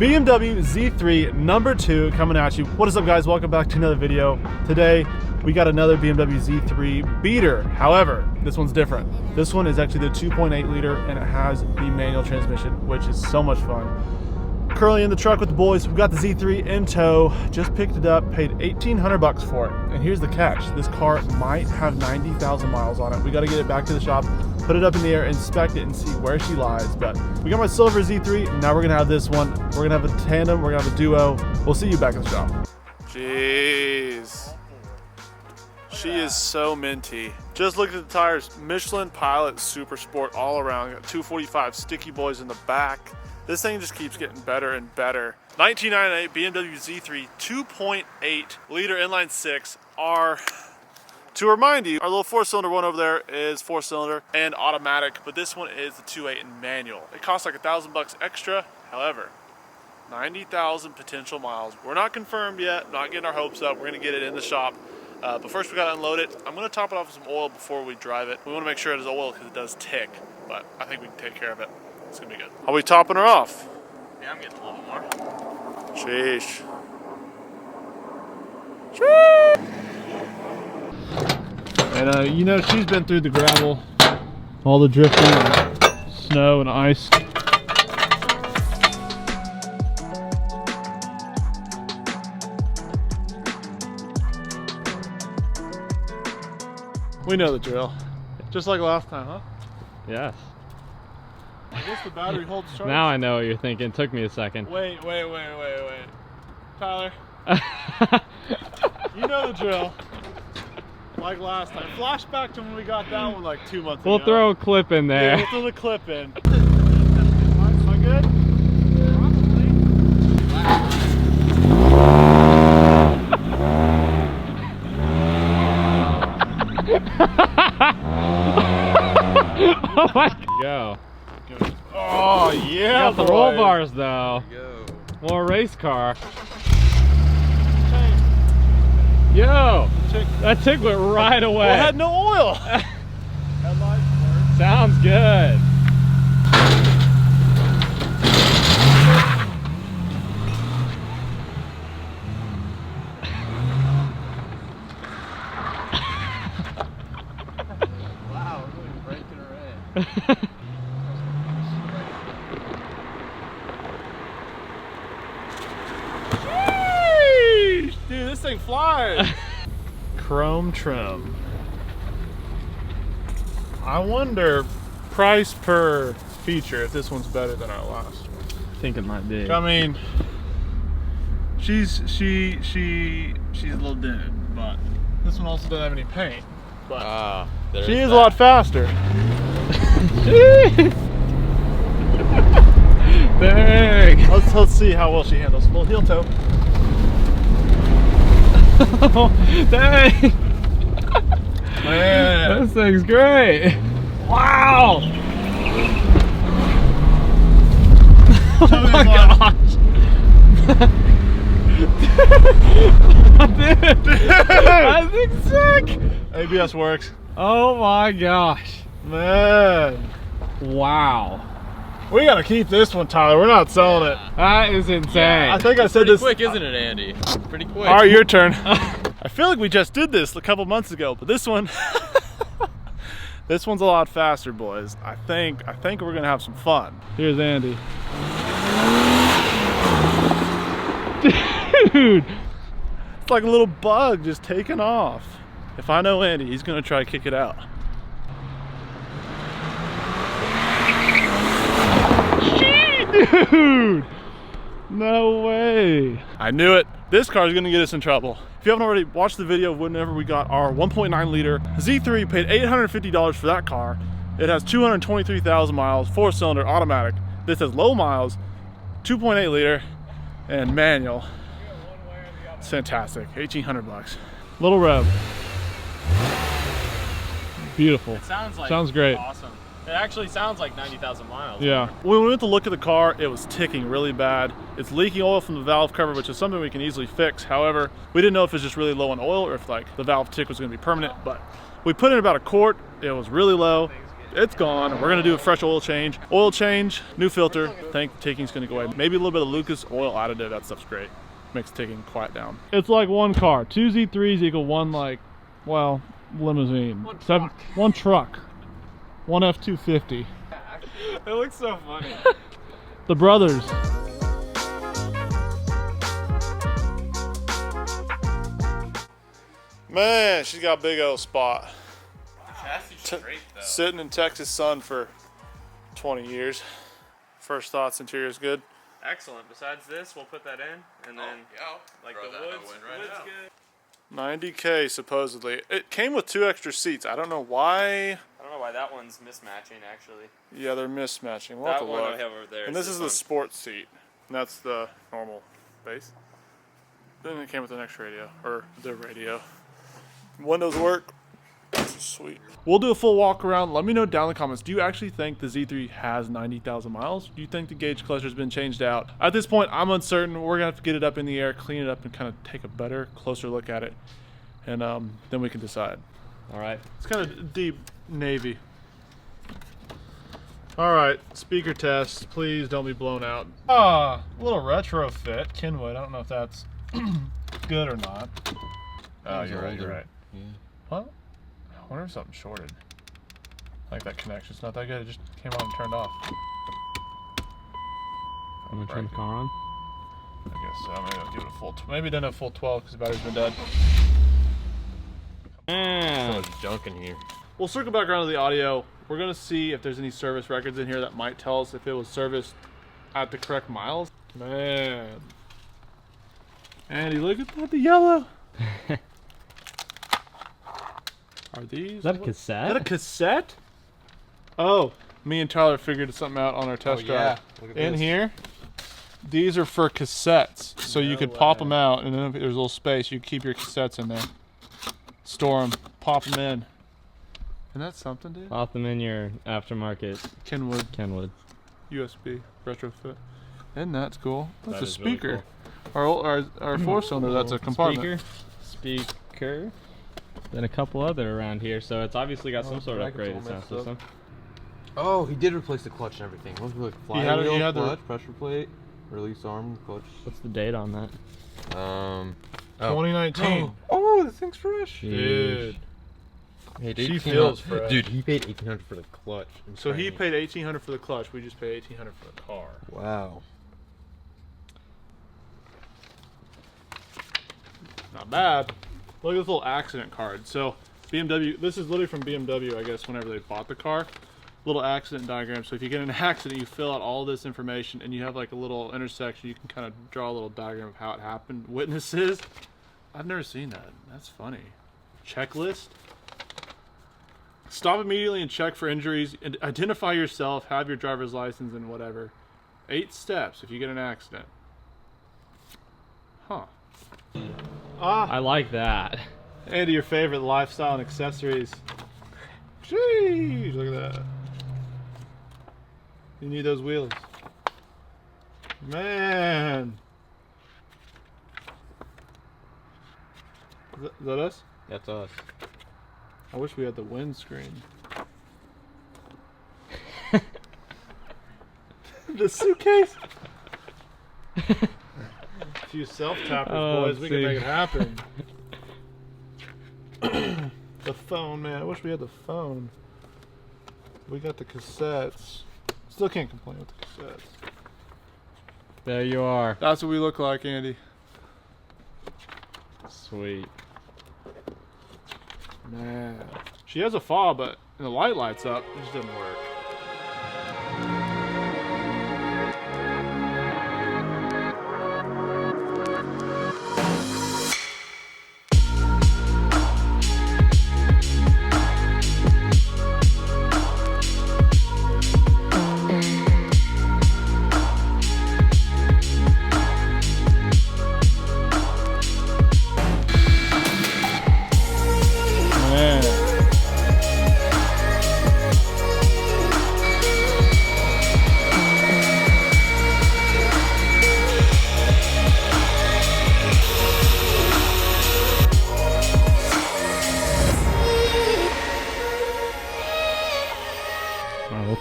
BMW Z3 number 2 coming at you. What is up, guys? Welcome back to another video. Today we got another BMW Z3 beater. However, this one's different. This one is actually the 2.8 liter and it has the manual transmission, which is so much fun. Currently in the truck with the boys. We've got the Z3 in tow. Just picked it up, paid 1,800 bucks for it. And here's the catch. This car might have 90,000 miles on it. We got to get it back to the shop, put it up in the air, inspect it, and see where she lies. But we got my silver Z3. Now we're gonna have this one. We're gonna have a tandem. We're gonna have a duo. We'll see you back in the shop. Jeez, she is so minty. Just look at the tires. Michelin Pilot Super Sport all around. Got 245 sticky boys in the back. This thing just keeps getting better and better. 1998 BMW Z3 2.8 liter inline 6 R. To remind you, our little 4-cylinder one over there is 4-cylinder and automatic, but this one is the 2.8 and manual. It costs like $1,000 extra. However, 90,000 potential miles. We're not confirmed yet, not getting our hopes up. We're gonna get it in the shop. But first we gotta unload it. I'm gonna top it off with some oil before we drive it. We wanna make sure it has oil because it does tick, but I think we can take care of it. It's gonna be good. Are we topping her off? Yeah, I'm getting a little more. Sheesh. And you know, she's been through the gravel, all the drifting, and snow and ice. We know the drill. Just like last time, huh? Yes. I guess the battery holds charge. Now I know what you're thinking. Took me a second. Wait. Tyler. You know the drill. Like last time. Flashback to when we got that one like 2 months ago. We'll throw a clip in there. Yeah, we'll throw the clip in. Am I good? Oh my God. Go. Oh yeah, Got the roll bars though. Go. More race car. Yo, that tick went right away. Well, it had no oil. Sounds good. Wow, we're really breaking her in. Dude, this thing flies. Chrome trim. I wonder, price per feature, if this one's better than our last one. I think it might be. I mean, she's a little dented, but this one also doesn't have any paint. But she is a lot faster. Dang. Let's see how well she handles. A little heel toe. Oh, dang. Man. This thing's great. Wow. Oh my gosh. Dude, that thing's sick. ABS works. Oh my gosh. Man. Wow. We gotta keep this one, Tyler. We're not selling it. That is insane. I think I said Pretty this. quick, isn't it, Andy? Pretty quick. All right, your turn. I feel like we just did this a couple months ago, but this one, this one's a lot faster, boys. I think we're gonna have some fun. Here's Andy. Dude, it's like a little bug just taking off. If I know Andy, he's gonna try to kick it out. Dude, no way. I knew it. This car is gonna get us in trouble. If you haven't already watched the video of whenever we got our 1.9 liter Z3, paid $850 for that car. It has 223,000 miles, 4-cylinder automatic. This has low miles, 2.8 liter, and manual. It's fantastic. 1,800 bucks. Little rev. Beautiful. It sounds great. Awesome. It actually sounds like 90,000 miles. Yeah. When we went to look at the car, it was ticking really bad. It's leaking oil from the valve cover, which is something we can easily fix. However, we didn't know if it's just really low on oil or if like the valve tick was gonna be permanent, but we put in about a quart. It was really low. It's gone. We're gonna do a fresh oil change. Oil change, new filter. Tank ticking's gonna go away. Maybe a little bit of Lucas oil additive. That stuff's great. Makes ticking quiet down. It's like one car. 2 Z3s equal one, like, well, limousine. One truck. One F-250. It looks so funny. The brothers. Man, she's got a big old spot. Straight, though. Sitting in Texas sun for 20 years. First thoughts, interior's good. Excellent. Besides this, we'll put that in, and then like the wood's good. 90K supposedly. It came with 2 extra seats. I don't know why. I don't know why that one's mismatching actually. Yeah, they're mismatching. We'll have That to one look. I have over there. And this is the sports seat. And that's the normal base. Then it came with an extra radio, or the radio. Windows work. Sweet. We'll do a full walk around. Let me know down in the comments. Do you actually think the Z3 has 90,000 miles? Do you think the gauge cluster's been changed out? At this point, I'm uncertain. We're gonna have to get it up in the air, clean it up, and kind of take a better, closer look at it, and then we can decide. All right. It's kind of deep navy. All right, speaker test. Please don't be blown out. A little retrofit. Kenwood. I don't know if that's good or not. Oh, you're right. You're right. Yeah. What? I wonder if something shorted. Like that connection's not that good. It just came on and turned off. I'm gonna turn the car on. I guess so. Maybe I'll give it a full. Maybe it doesn't have full 12 because the battery's been dead. Ah. much junk in here. We'll circle back around to the audio. We're gonna see if there's any service records in here that might tell us if it was serviced at the correct miles. Man. Andy, look at that, the yellow. Are these? Is that a cassette? Is that a cassette? Oh, me and Tyler figured something out on our test drive. Look at In this. here, these are for cassettes. So you could pop them out, and then if there's a little space, you keep your cassettes in there. Store them, pop them in. Isn't that something, dude? Pop them in your aftermarket Kenwood USB. USB retrofit. Isn't that cool? That's That a is really speaker. Our 4-cylinder, that's a compartment. Speaker. Then a couple other around here, so it's obviously got some sort of upgraded sound system. Oh, he did replace the clutch and everything. What was it, like He had flywheel, the- clutch, pressure plate, release arm, clutch. What's the date on that? 2019. Oh, this thing's fresh. Dude. Paid She 1800 feels fresh. Dude, he paid $1,800 for the clutch. and So he training. paid $1,800 for the clutch. We just paid $1,800 for the car. Wow. Not bad. Look at this little accident card. So BMW, this is literally from BMW, I guess, whenever they bought the car. Little accident diagram. So if you get in an accident, you fill out all this information and you have like a little intersection. You can kind of draw a little diagram of how it happened. Witnesses. I've never seen that. That's funny. Checklist. Stop immediately and check for injuries. And identify yourself. Have your driver's license and whatever. 8 steps if you get in an accident. Huh. I like that. Andy, your favorite lifestyle and accessories. Jeez, look at that. You need those wheels. Man. Is that us? That's us. I wish we had the windscreen. The suitcase? A few self-tappers, Oh, boys. We can see. make it happen. The phone, man. I wish we had the phone. We got the cassettes. Still can't complain with the cassettes. There you are. That's what we look like, Andy. Sweet. Man. She has a fob, but the light lights up. It just doesn't work. Man.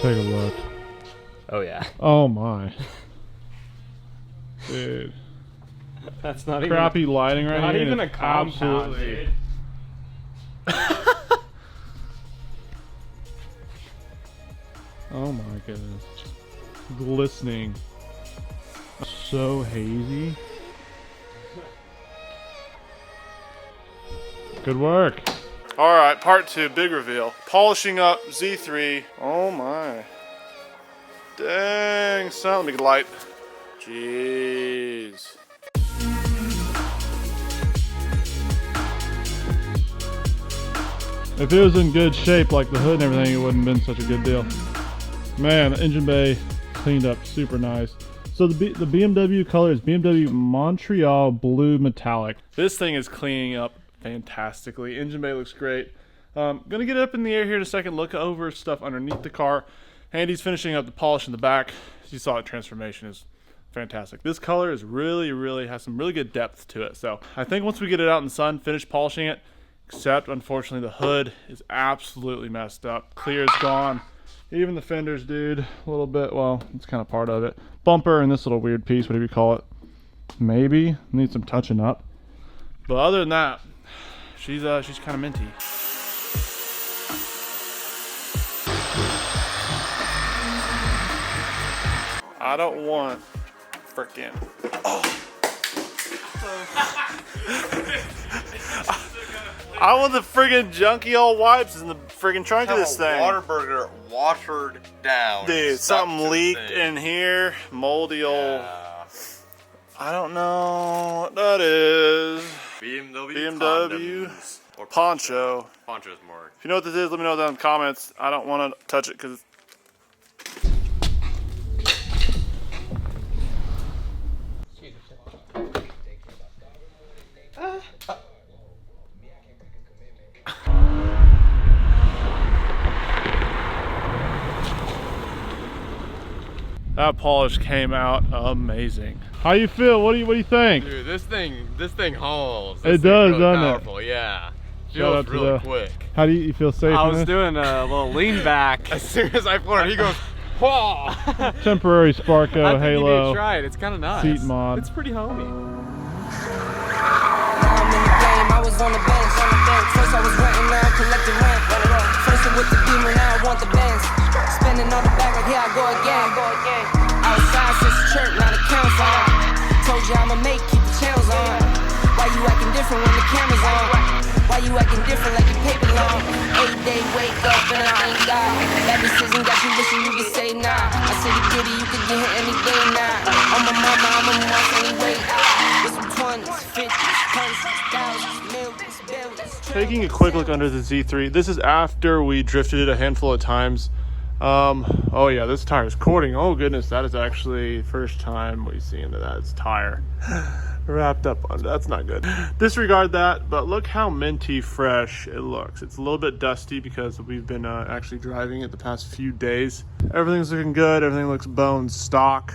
Take a look. Oh yeah. Oh my. Dude. That's not even Crappy lighting right not here. even a compound, Absolutely. dude. Oh my goodness. Glistening. So hazy. Good work. All right, part 2, big reveal. Polishing up Z3. Oh my. Dang, son, let me get light. Jeez. If it was in good shape, like the hood and everything, it wouldn't have been such a good deal. Man, the engine bay cleaned up super nice. So the BMW color is BMW Montreal Blue Metallic. This thing is cleaning up fantastically. Engine bay looks great. Gonna get it up in the air here in a second, look over stuff underneath the car. Andy's finishing up the polish in the back. As you saw, the transformation is fantastic. This color is really has some really good depth to it. So I think once we get it out in the sun, finish polishing it, except unfortunately the hood is absolutely messed up. Clear is gone. Even the fenders, dude, a little bit, well, it's kind of part of it. Bumper and this little weird piece, whatever you call it. Maybe needs some touching up. But other than that, she's kind of minty. I don't want frickin'. Oh. I want the friggin' junky old wipes in the friggin' trunk of this thing. Waterburger watered down. Dude, something leaked in here. Moldy old. I don't know what that is. BMW or poncho. Poncho's more. If you know what this is, let me know down in the comments. I don't want to touch it because that polish came out amazing. How you feel? What do you think? Dude, this thing hauls. It does, doesn't it? Powerful, yeah. Shout out Feels to really the- quick. How do you feel safe? I in was this? doing a little lean back. As soon as I pulled it, he goes, whoa! Temporary Sparko I think you need Halo to try it. It's kind of nice. seat mod. It's pretty homey. I was on the bench, First I was renting, now I'm collecting rent. First it with the Beamer, now I want the Benz. Spending on the bag like here I go again. Outside since the church, now the count's on. Told you I'ma keep the channels on. Why you acting different when the camera's on? Why you acting different like your paper long? 8-day wake up and I ain't got. That decision got you wishing you could say nah. I said you get it, you could get hit any day now. On my mama, I'm a month anyway. With some 20s, 50s, 100s, 1000s, millions, billions. Taking a quick look under the Z3. This is after we drifted it a handful of times. Oh yeah, this tire is cording. Oh goodness, that is actually the first time we see into that. It's tire wrapped up under. That's not good. Disregard that, but look how minty fresh it looks. It's a little bit dusty because we've been actually driving it the past few days. Everything's looking good. Everything looks bone stock.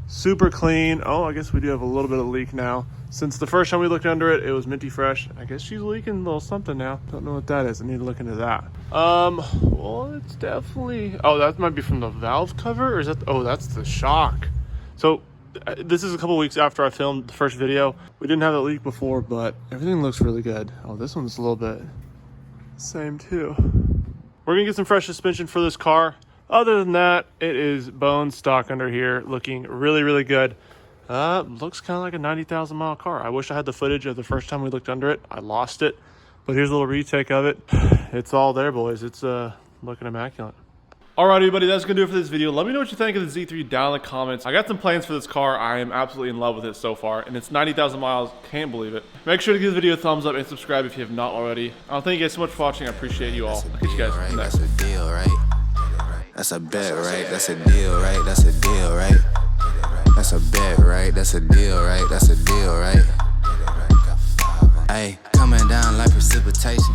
Super clean. Oh, I guess we do have a little bit of leak now. Since the first time we looked under it, it was minty fresh. I guess she's leaking a little something now. Don't know what that is. I need to look into that. Well, it's definitely... Oh, that might be from the valve cover, or is that... Oh, that's the shock. So, this is a couple weeks after I filmed the first video. We didn't have that leak before, but everything looks really good. Oh, this one's a little bit... same too. We're gonna get some fresh suspension for this car. Other than that, it is bone stock under here, looking really good. Looks kind of like a 90,000 mile car. I wish I had the footage of the first time we looked under it. I lost it, but here's a little retake of it. It's all there, boys. It's looking immaculate. All right, everybody, that's gonna do it for this video. Let me know what you think of the Z3 down in the comments. I got some plans for this car. I am absolutely in love with it so far, and it's 90,000 miles. Can't believe it. Make sure to give the video a thumbs up and subscribe if you have not already. Thank you guys so much for watching. I appreciate you all. I'll catch you guys next. That's a deal, right? That's a bet, right? That's a deal, right? That's a deal, right? That's a bet, right? That's a deal, right? That's a deal, right? Hey, coming down like precipitation.